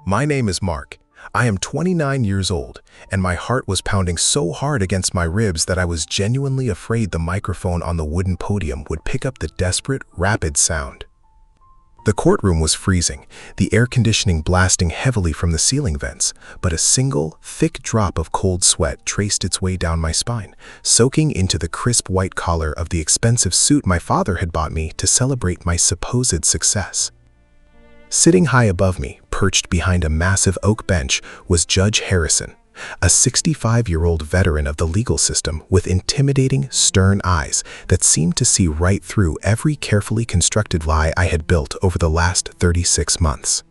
My name is Mark. I am 29 years old, and my heart was pounding so hard against my ribs that I was genuinely afraid the microphone on the wooden podium would pick up the desperate, rapid sound. The courtroom was freezing, the air conditioning blasting heavily from the ceiling vents, but a single, thick drop of cold sweat traced its way down my spine, soaking into the crisp white collar of the expensive suit my father had bought me to celebrate my supposed success. Sitting high above me, perched behind a massive oak bench, was Judge Harrison, a 65-year-old veteran of the legal system with intimidating, stern eyes that seemed to see right through every carefully constructed lie I had built over the last 36 months.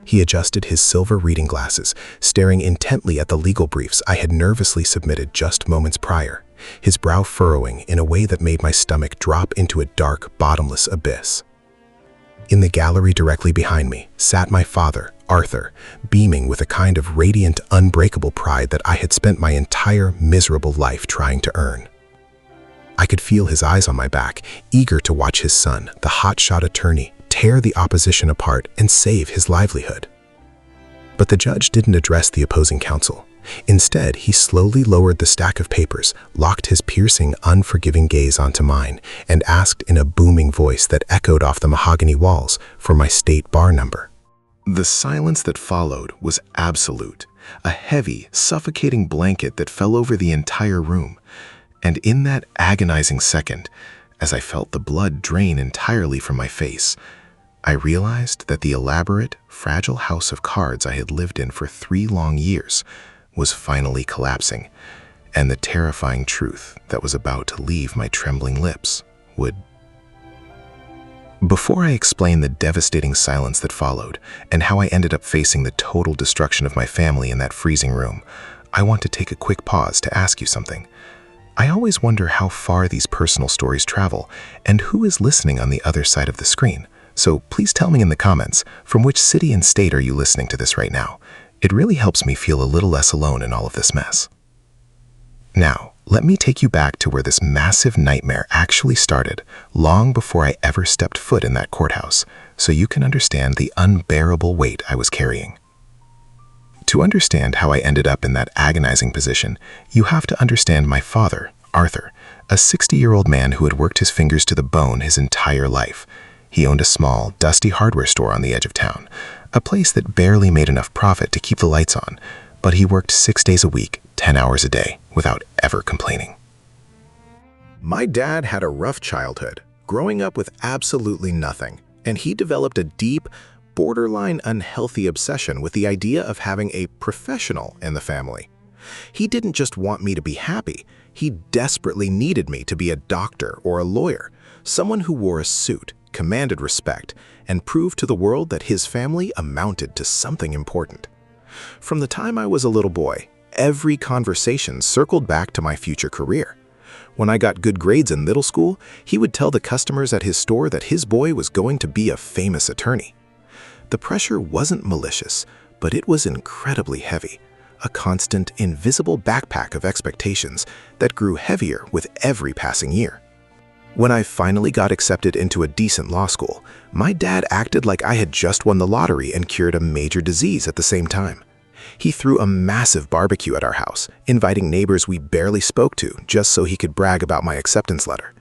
He adjusted his silver reading glasses, staring intently at the legal briefs I had nervously submitted just moments prior, his brow furrowing in a way that made my stomach drop into a dark, bottomless abyss. In the gallery directly behind me sat my father, Arthur, beaming with a kind of radiant, unbreakable pride that I had spent my entire miserable life trying to earn. I could feel his eyes on my back, eager to watch his son, the hotshot attorney, tear the opposition apart and save his livelihood. But the judge didn't address the opposing counsel. Instead, he slowly lowered the stack of papers, locked his piercing, unforgiving gaze onto mine, and asked in a booming voice that echoed off the mahogany walls for my state bar number. The silence that followed was absolute, a heavy, suffocating blanket that fell over the entire room. And in that agonizing second, as I felt the blood drain entirely from my face, I realized that the elaborate, fragile house of cards I had lived in for 3 long years was finally collapsing, and the terrifying truth that was about to leave my trembling lips would. Before I explain the devastating silence that followed and how I ended up facing the total destruction of my family in that freezing room, I want to take a quick pause to ask you something. I always wonder how far these personal stories travel and who is listening on the other side of the screen. So please tell me in the comments, from which city and state are you listening to this right now? It really helps me feel a little less alone in all of this mess. Now, let me take you back to where this massive nightmare actually started, long before I ever stepped foot in that courthouse, so you can understand the unbearable weight I was carrying. To understand how I ended up in that agonizing position, you have to understand my father, Arthur, a 60-year-old man who had worked his fingers to the bone his entire life. He owned a small, dusty hardware store on the edge of town, a place that barely made enough profit to keep the lights on, but he worked 6 days a week, 10 hours a day, without ever complaining. My dad had a rough childhood, growing up with absolutely nothing, and he developed a deep, borderline unhealthy obsession with the idea of having a professional in the family. He didn't just want me to be happy, he desperately needed me to be a doctor or a lawyer, someone who wore a suit, commanded respect, and proved to the world that his family amounted to something important. From the time I was a little boy, every conversation circled back to my future career. When I got good grades in middle school, he would tell the customers at his store that his boy was going to be a famous attorney. The pressure wasn't malicious, but it was incredibly heavy, a constant, invisible backpack of expectations that grew heavier with every passing year. When I finally got accepted into a decent law school, my dad acted like I had just won the lottery and cured a major disease at the same time. He threw a massive barbecue at our house, inviting neighbors we barely spoke to just so he could brag about my acceptance letter.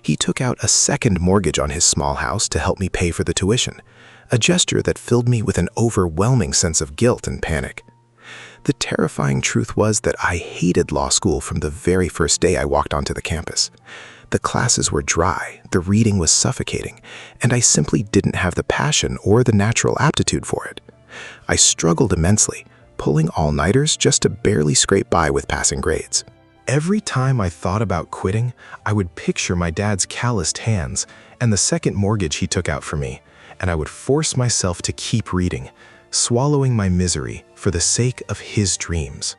He took out a second mortgage on his small house to help me pay for the tuition, a gesture that filled me with an overwhelming sense of guilt and panic. The terrifying truth was that I hated law school from the very first day I walked onto the campus. The classes were dry, the reading was suffocating, and I simply didn't have the passion or the natural aptitude for it. I struggled immensely, pulling all-nighters just to barely scrape by with passing grades. Every time I thought about quitting, I would picture my dad's calloused hands and the second mortgage he took out for me, and I would force myself to keep reading, swallowing my misery for the sake of his dreams.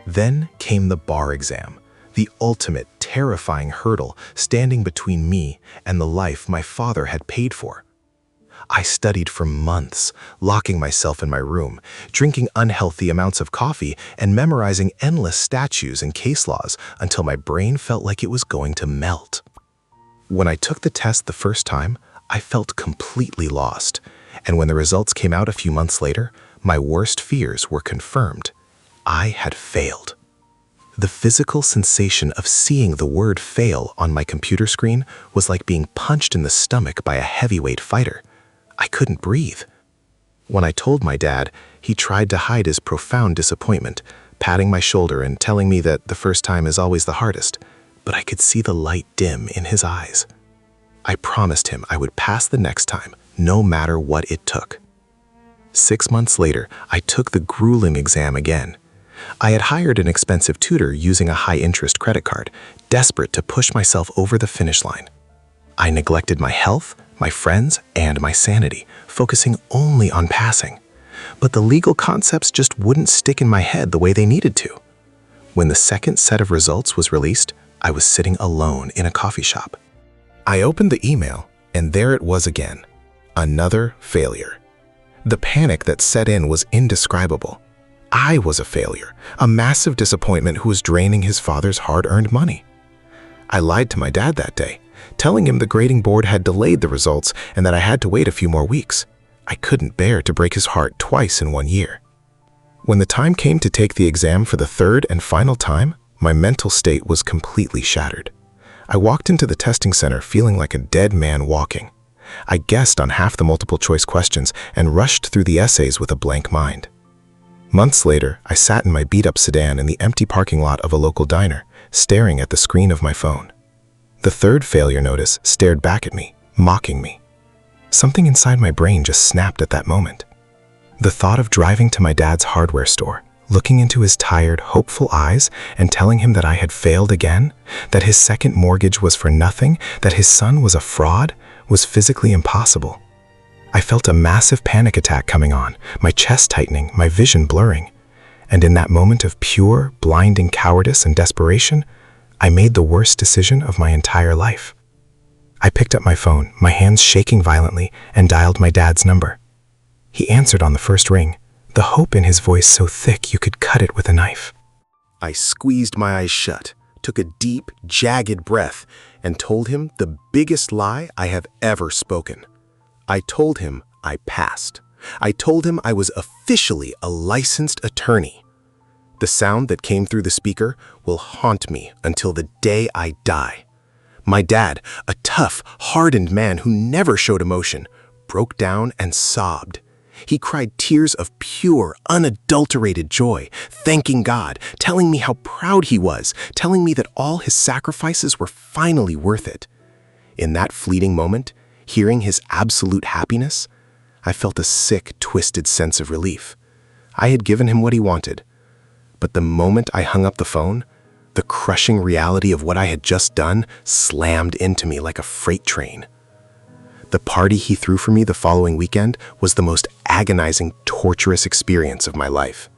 Then came the bar exam, the ultimate terrifying hurdle standing between me and the life my father had paid for. I studied for months, locking myself in my room, drinking unhealthy amounts of coffee, and memorizing endless statutes and case laws until my brain felt like it was going to melt. When I took the test the first time, I felt completely lost. And when the results came out a few months later, my worst fears were confirmed. I had failed. The physical sensation of seeing the word fail on my computer screen was like being punched in the stomach by a heavyweight fighter. I couldn't breathe. When I told my dad, he tried to hide his profound disappointment, patting my shoulder and telling me that the first time is always the hardest, but I could see the light dim in his eyes. I promised him I would pass the next time, no matter what it took. 6 months later, I took the grueling exam again. I had hired an expensive tutor using a high-interest credit card, desperate to push myself over the finish line. I neglected my health, my friends, and my sanity, focusing only on passing. But the legal concepts just wouldn't stick in my head the way they needed to. When the second set of results was released, I was sitting alone in a coffee shop. I opened the email, and there it was again. Another failure. The panic that set in was indescribable. I was a failure, a massive disappointment who was draining his father's hard-earned money. I lied to my dad that day, telling him the grading board had delayed the results and that I had to wait a few more weeks. I couldn't bear to break his heart twice in 1 year. When the time came to take the exam for the third and final time, my mental state was completely shattered. I walked into the testing center feeling like a dead man walking. I guessed on half the multiple-choice questions and rushed through the essays with a blank mind. Months later, I sat in my beat-up sedan in the empty parking lot of a local diner, staring at the screen of my phone. The third failure notice stared back at me, mocking me. Something inside my brain just snapped at that moment. The thought of driving to my dad's hardware store, looking into his tired, hopeful eyes and telling him that I had failed again, that his second mortgage was for nothing, that his son was a fraud, was physically impossible. I felt a massive panic attack coming on, my chest tightening, my vision blurring. And in that moment of pure, blinding cowardice and desperation, I made the worst decision of my entire life. I picked up my phone, my hands shaking violently, and dialed my dad's number. He answered on the first ring, the hope in his voice so thick you could cut it with a knife. I squeezed my eyes shut, took a deep, jagged breath, and told him the biggest lie I have ever spoken. I told him I passed. I told him I was officially a licensed attorney. The sound that came through the speaker will haunt me until the day I die. My dad, a tough, hardened man who never showed emotion, broke down and sobbed. He cried tears of pure, unadulterated joy, thanking God, telling me how proud he was, telling me that all his sacrifices were finally worth it. In that fleeting moment, hearing his absolute happiness, I felt a sick, twisted sense of relief. I had given him what he wanted. But the moment I hung up the phone, the crushing reality of what I had just done slammed into me like a freight train. The party he threw for me the following weekend was the most agonizing, torturous experience of my life.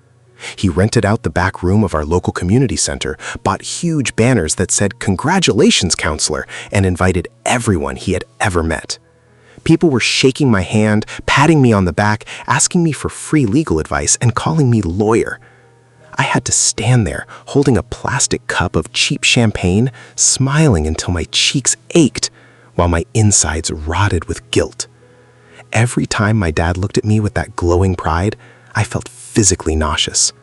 He rented out the back room of our local community center, bought huge banners that said, "Congratulations, counselor," and invited everyone he had ever met. People were shaking my hand, patting me on the back, asking me for free legal advice, and calling me lawyer. I had to stand there, holding a plastic cup of cheap champagne, smiling until my cheeks ached, while my insides rotted with guilt. Every time my dad looked at me with that glowing pride, I felt physically nauseous.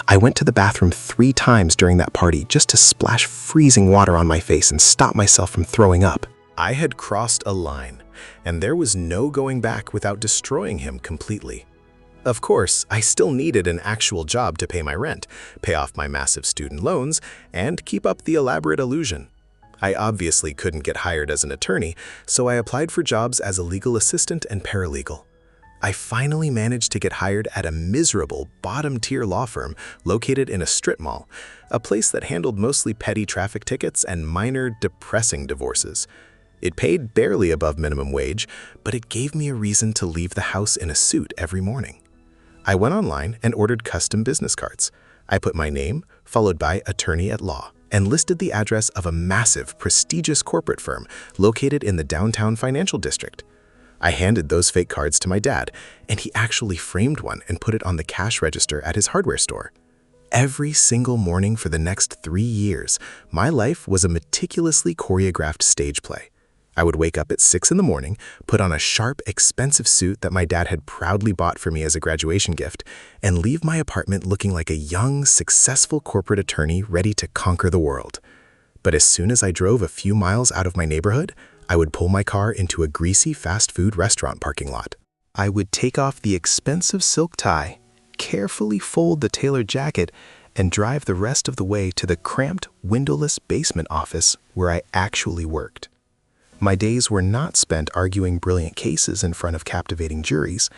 I went to the bathroom 3 times during that party just to splash freezing water on my face and stop myself from throwing up. I had crossed a line, and there was no going back without destroying him completely. Of course, I still needed an actual job to pay my rent, pay off my massive student loans, and keep up the elaborate illusion. I obviously couldn't get hired as an attorney, so I applied for jobs as a legal assistant and paralegal. I finally managed to get hired at a miserable, bottom-tier law firm located in a strip mall, a place that handled mostly petty traffic tickets and minor, depressing divorces. It paid barely above minimum wage, but it gave me a reason to leave the house in a suit every morning. I went online and ordered custom business cards. I put my name, followed by attorney at law, and listed the address of a massive, prestigious corporate firm located in the downtown financial district. I handed those fake cards to my dad, and he actually framed one and put it on the cash register at his hardware store. Every single morning for the next 3 years, my life was a meticulously choreographed stage play. I would wake up at 6 in the morning, put on a sharp, expensive suit that my dad had proudly bought for me as a graduation gift, and leave my apartment looking like a young, successful corporate attorney ready to conquer the world. But as soon as I drove a few miles out of my neighborhood, I would pull my car into a greasy fast food restaurant parking lot. I would take off the expensive silk tie, carefully fold the tailored jacket, and drive the rest of the way to the cramped, windowless basement office where I actually worked. My days were not spent arguing brilliant cases in front of captivating juries.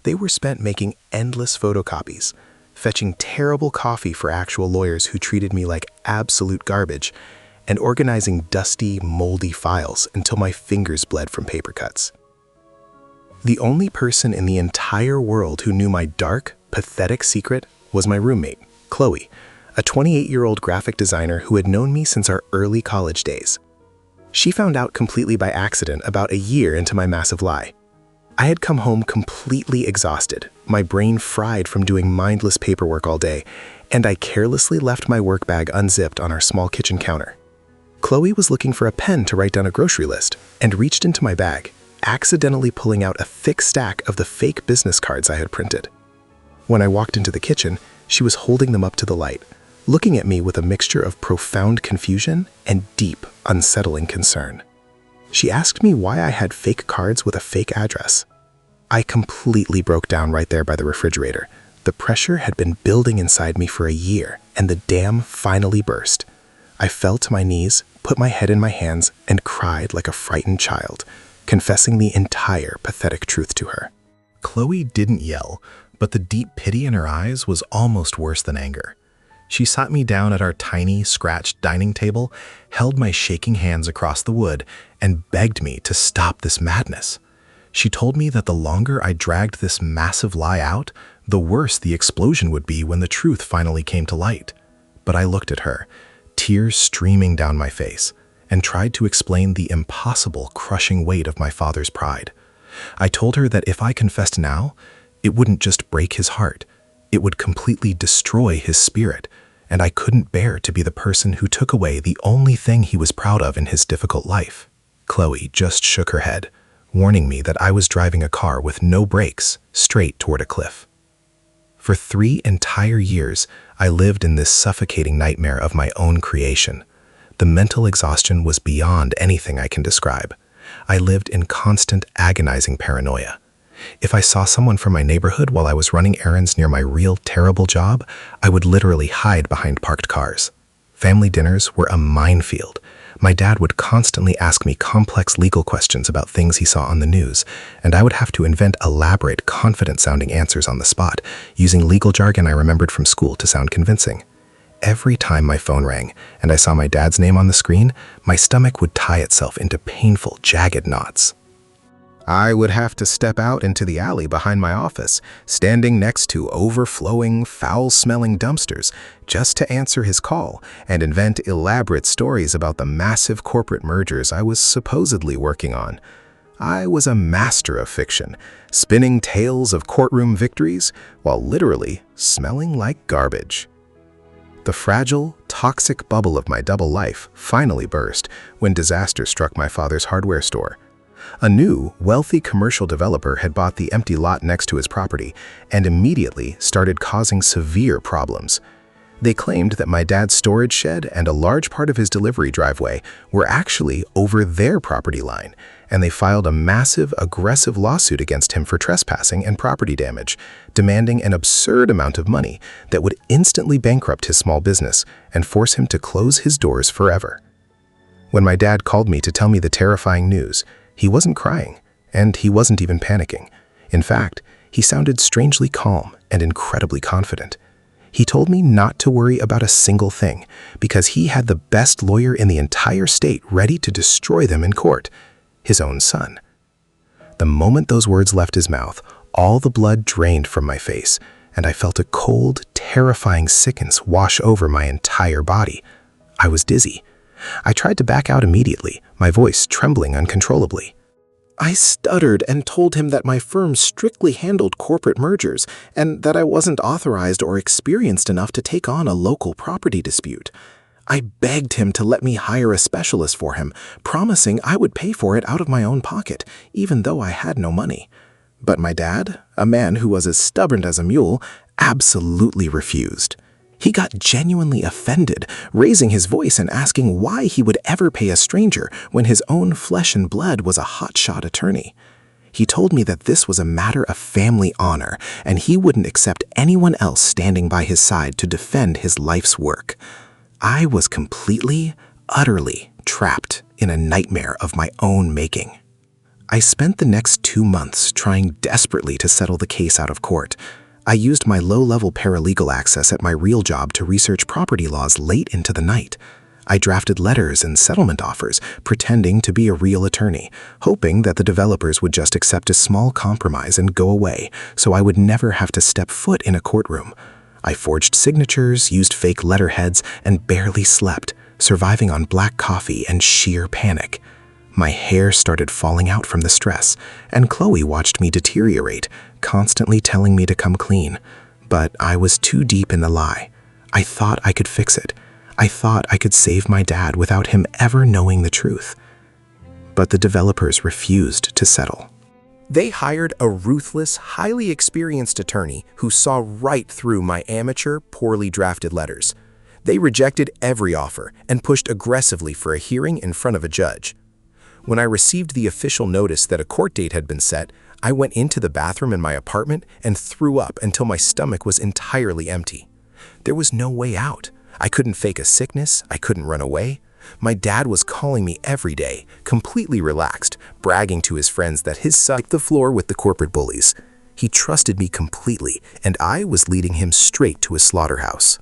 They were spent making endless photocopies, fetching terrible coffee for actual lawyers who treated me like absolute garbage, and organizing dusty, moldy files until my fingers bled from paper cuts. The only person in the entire world who knew my dark, pathetic secret was my roommate, Chloe, a 28-year-old graphic designer who had known me since our early college days. She found out completely by accident about a year into my massive lie. I had come home completely exhausted, my brain fried from doing mindless paperwork all day, and I carelessly left my work bag unzipped on our small kitchen counter. Chloe was looking for a pen to write down a grocery list and reached into my bag, accidentally pulling out a thick stack of the fake business cards I had printed. When I walked into the kitchen, she was holding them up to the light, looking at me with a mixture of profound confusion and deep, unsettling concern. She asked me why I had fake cards with a fake address. I completely broke down right there by the refrigerator. The pressure had been building inside me for a year, and the dam finally burst. I fell to my knees, put my head in my hands, and cried like a frightened child, confessing the entire pathetic truth to her. Chloe didn't yell, but the deep pity in her eyes was almost worse than anger. She sat me down at our tiny, scratched dining table, held my shaking hands across the wood, and begged me to stop this madness. She told me that the longer I dragged this massive lie out, the worse the explosion would be when the truth finally came to light. But I looked at her, tears streaming down my face, and tried to explain the impossible, crushing weight of my father's pride. I told her that if I confessed now, it wouldn't just break his heart, it would completely destroy his spirit, and I couldn't bear to be the person who took away the only thing he was proud of in his difficult life. Chloe just shook her head, warning me that I was driving a car with no brakes straight toward a cliff. For 3 entire years, I lived in this suffocating nightmare of my own creation. The mental exhaustion was beyond anything I can describe. I lived in constant, agonizing paranoia. If I saw someone from my neighborhood while I was running errands near my real terrible job, I would literally hide behind parked cars. Family dinners were a minefield. My dad would constantly ask me complex legal questions about things he saw on the news, and I would have to invent elaborate, confident-sounding answers on the spot, using legal jargon I remembered from school to sound convincing. Every time my phone rang and I saw my dad's name on the screen, my stomach would tie itself into painful, jagged knots. I would have to step out into the alley behind my office, standing next to overflowing, foul-smelling dumpsters, just to answer his call and invent elaborate stories about the massive corporate mergers I was supposedly working on. I was a master of fiction, spinning tales of courtroom victories while literally smelling like garbage. The fragile, toxic bubble of my double life finally burst when disaster struck my father's hardware store. A new, wealthy commercial developer had bought the empty lot next to his property and immediately started causing severe problems. They claimed that my dad's storage shed and a large part of his delivery driveway were actually over their property line, and they filed a massive, aggressive lawsuit against him for trespassing and property damage, demanding an absurd amount of money that would instantly bankrupt his small business and force him to close his doors forever. When my dad called me to tell me the terrifying news, he wasn't crying, and he wasn't even panicking. In fact, he sounded strangely calm and incredibly confident. He told me not to worry about a single thing because he had the best lawyer in the entire state ready to destroy them in court, his own son. The moment those words left his mouth, all the blood drained from my face, and I felt a cold, terrifying sickness wash over my entire body. I was dizzy. I tried to back out immediately, my voice trembling uncontrollably. I stuttered and told him that my firm strictly handled corporate mergers and that I wasn't authorized or experienced enough to take on a local property dispute. I begged him to let me hire a specialist for him, promising I would pay for it out of my own pocket, even though I had no money. But my dad, a man who was as stubborn as a mule, absolutely refused. He got genuinely offended, raising his voice and asking why he would ever pay a stranger when his own flesh and blood was a hotshot attorney. He told me that this was a matter of family honor, and he wouldn't accept anyone else standing by his side to defend his life's work. I was completely, utterly trapped in a nightmare of my own making. I spent the next 2 months trying desperately to settle the case out of court. I used my low-level paralegal access at my real job to research property laws late into the night. I drafted letters and settlement offers, pretending to be a real attorney, hoping that the developers would just accept a small compromise and go away, so I would never have to step foot in a courtroom. I forged signatures, used fake letterheads, and barely slept, surviving on black coffee and sheer panic. My hair started falling out from the stress, and Chloe watched me deteriorate, constantly telling me to come clean. But I was too deep in the lie. I thought I could fix it. I thought I could save my dad without him ever knowing the truth. But the developers refused to settle. They hired a ruthless, highly experienced attorney who saw right through my amateur, poorly drafted letters. They rejected every offer and pushed aggressively for a hearing in front of a judge. When I received the official notice that a court date had been set, I went into the bathroom in my apartment and threw up until my stomach was entirely empty. There was no way out. I couldn't fake a sickness, I couldn't run away. My dad was calling me every day, completely relaxed, bragging to his friends that his son wiped the floor with the corporate bullies. He trusted me completely, and I was leading him straight to a slaughterhouse.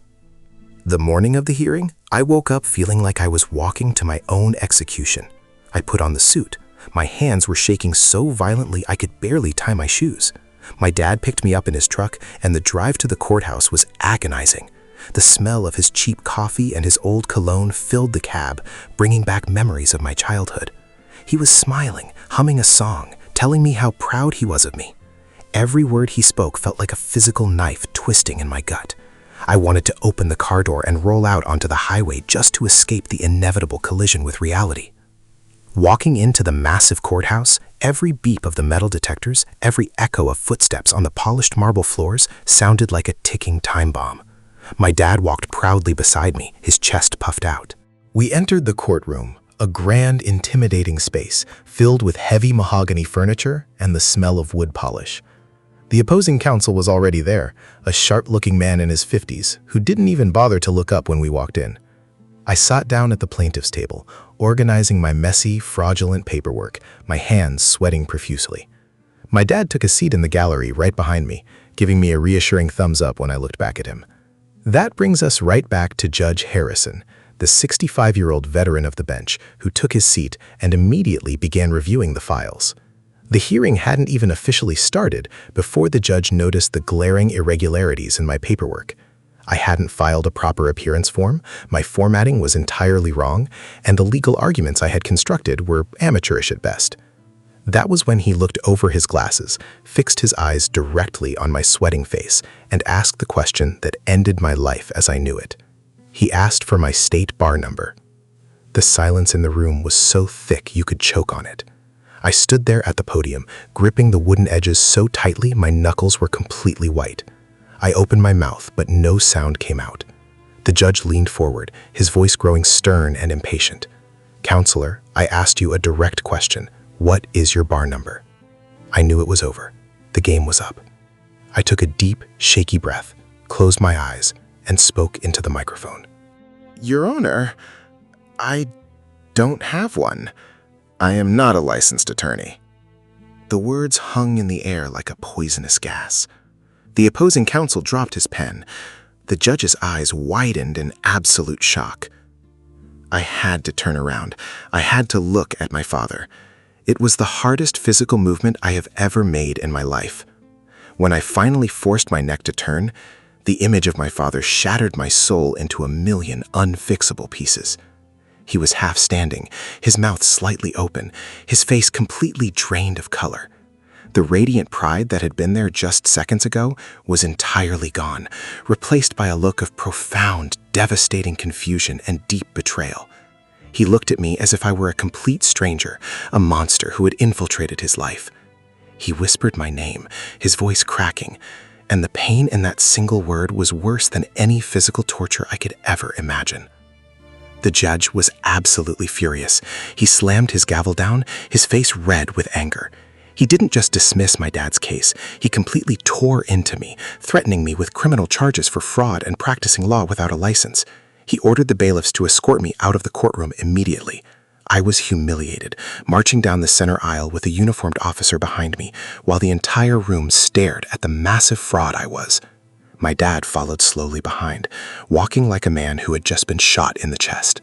The morning of the hearing, I woke up feeling like I was walking to my own execution. I put on the suit. My hands were shaking so violently I could barely tie my shoes. My dad picked me up in his truck, and the drive to the courthouse was agonizing. The smell of his cheap coffee and his old cologne filled the cab, bringing back memories of my childhood. He was smiling, humming a song, telling me how proud he was of me. Every word he spoke felt like a physical knife twisting in my gut. I wanted to open the car door and roll out onto the highway just to escape the inevitable collision with reality. Walking into the massive courthouse, every beep of the metal detectors, every echo of footsteps on the polished marble floors sounded like a ticking time bomb. My dad walked proudly beside me, his chest puffed out. We entered the courtroom, a grand, intimidating space filled with heavy mahogany furniture and the smell of wood polish. The opposing counsel was already there, a sharp-looking man in his 50s who didn't even bother to look up when we walked in. I sat down at the plaintiff's table, organizing my messy, fraudulent paperwork, my hands sweating profusely. My dad took a seat in the gallery right behind me, giving me a reassuring thumbs up when I looked back at him. That brings us right back to Judge Harrison, the 65-year-old veteran of the bench who took his seat and immediately began reviewing the files. The hearing hadn't even officially started before the judge noticed the glaring irregularities in my paperwork. I hadn't filed a proper appearance form, my formatting was entirely wrong, and the legal arguments I had constructed were amateurish at best. That was when he looked over his glasses, fixed his eyes directly on my sweating face, and asked the question that ended my life as I knew it. He asked for my state bar number. The silence in the room was so thick you could choke on it. I stood there at the podium, gripping the wooden edges so tightly my knuckles were completely white. I opened my mouth, but no sound came out. The judge leaned forward, his voice growing stern and impatient. "Counselor, I asked you a direct question. What is your bar number?" I knew it was over. The game was up. I took a deep, shaky breath, closed my eyes, and spoke into the microphone. "Your Honor, I don't have one. I am not a licensed attorney." The words hung in the air like a poisonous gas. The opposing counsel dropped his pen. The judge's eyes widened in absolute shock. I had to turn around. I had to look at my father. It was the hardest physical movement I have ever made in my life. When I finally forced my neck to turn, the image of my father shattered my soul into a million unfixable pieces. He was half standing, his mouth slightly open, his face completely drained of color. The radiant pride that had been there just seconds ago was entirely gone, replaced by a look of profound, devastating confusion and deep betrayal. He looked at me as if I were a complete stranger, a monster who had infiltrated his life. He whispered my name, his voice cracking, and the pain in that single word was worse than any physical torture I could ever imagine. The judge was absolutely furious. He slammed his gavel down, his face red with anger. He didn't just dismiss my dad's case, he completely tore into me, threatening me with criminal charges for fraud and practicing law without a license. He ordered the bailiffs to escort me out of the courtroom immediately. I was humiliated, marching down the center aisle with a uniformed officer behind me, while the entire room stared at the massive fraud I was. My dad followed slowly behind, walking like a man who had just been shot in the chest.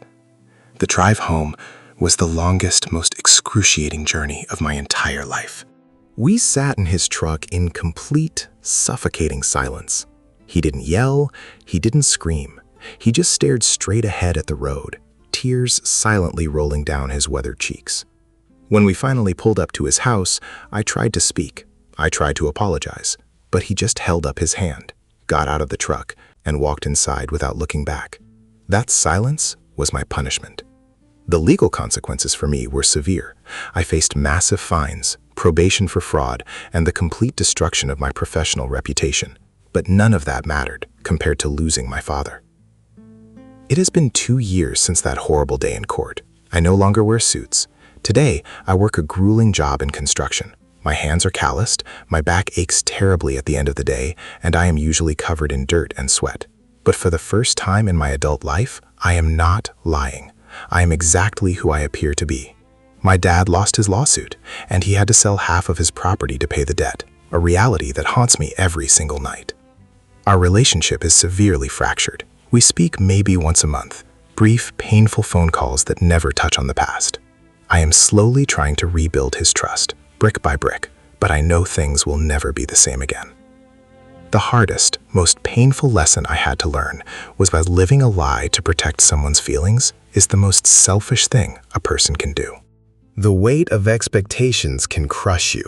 The drive home was the longest, most excruciating journey of my entire life. We sat in his truck in complete, suffocating silence. He didn't yell, he didn't scream. He just stared straight ahead at the road, tears silently rolling down his weathered cheeks. When we finally pulled up to his house, I tried to speak. I tried to apologize, but he just held up his hand, got out of the truck, and walked inside without looking back. That silence was my punishment. The legal consequences for me were severe. I faced massive fines, probation for fraud, and the complete destruction of my professional reputation. But none of that mattered compared to losing my father. It has been 2 years since that horrible day in court. I no longer wear suits. Today, I work a grueling job in construction. My hands are calloused, my back aches terribly at the end of the day, and I am usually covered in dirt and sweat. But for the first time in my adult life, I am not lying. I am exactly who I appear to be. My dad lost his lawsuit, and he had to sell half of his property to pay the debt, a reality that haunts me every single night. Our relationship is severely fractured. We speak maybe once a month, brief, painful phone calls that never touch on the past. I am slowly trying to rebuild his trust, brick by brick, but I know things will never be the same again. The hardest, most painful lesson I had to learn was that living a lie to protect someone's feelings is the most selfish thing a person can do. The weight of expectations can crush you,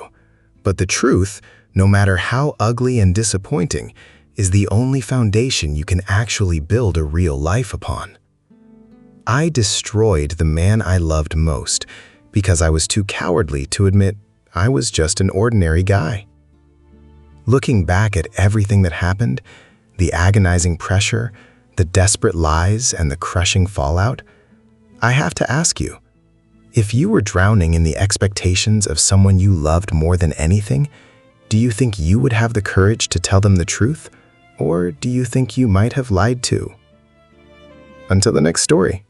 but the truth, no matter how ugly and disappointing, is the only foundation you can actually build a real life upon. I destroyed the man I loved most because I was too cowardly to admit I was just an ordinary guy. Looking back at everything that happened, the agonizing pressure, the desperate lies, and the crushing fallout, I have to ask you, if you were drowning in the expectations of someone you loved more than anything, do you think you would have the courage to tell them the truth? Or do you think you might have lied too? Until the next story.